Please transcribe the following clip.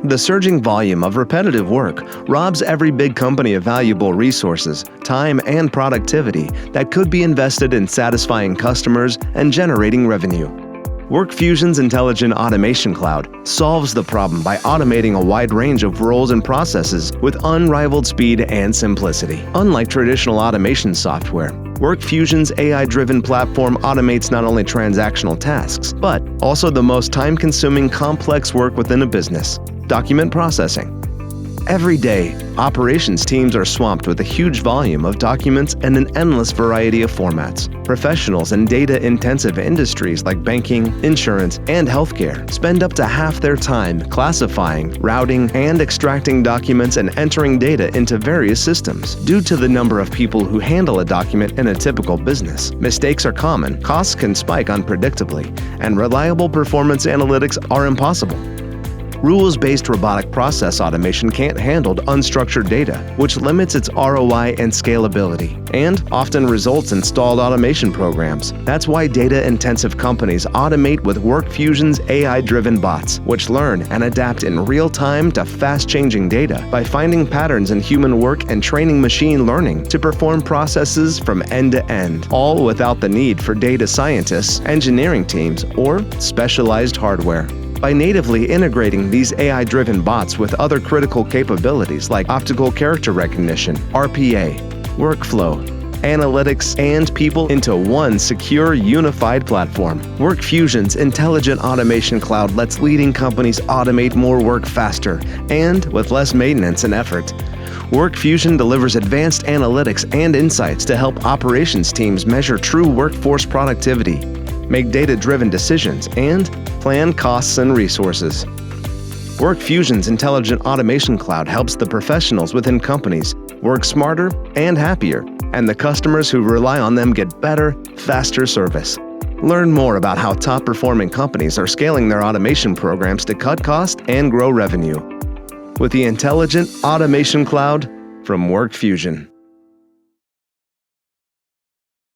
The surging volume of repetitive work robs every big company of valuable resources, time, and productivity that could be invested in satisfying customers and generating revenue. WorkFusion's Intelligent Automation Cloud solves the problem by automating a wide range of roles and processes with unrivaled speed and simplicity. Unlike traditional automation software, WorkFusion's AI-driven platform automates not only transactional tasks, but also the most time-consuming complex work within a business: document processing. Every day, operations teams are swamped with a huge volume of documents and an endless variety of formats. Professionals in data-intensive industries like banking, insurance, and healthcare spend up to half their time classifying, routing, and extracting documents and entering data into various systems. Due to the number of people who handle a document in a typical business, mistakes are common, costs can spike unpredictably, and reliable performance analytics are impossible. Rules-based robotic process automation can't handle unstructured data, which limits its ROI and scalability, and often results in stalled automation programs. That's why data-intensive companies automate with WorkFusion's AI-driven bots, which learn and adapt in real time to fast-changing data by finding patterns in human work and training machine learning to perform processes from end to end, all without the need for data scientists, engineering teams, or specialized hardware. By natively integrating these AI-driven bots with other critical capabilities like optical character recognition, RPA, workflow, analytics, and people into one secure, unified platform, WorkFusion's Intelligent Automation Cloud lets leading companies automate more work faster and with less maintenance and effort. WorkFusion delivers advanced analytics and insights to help operations teams measure true workforce productivity, make data-driven decisions, and plan costs and resources. WorkFusion's Intelligent Automation Cloud helps the professionals within companies work smarter and happier, and the customers who rely on them get better, faster service. Learn more about how top-performing companies are scaling their automation programs to cut costs and grow revenue with the Intelligent Automation Cloud from WorkFusion.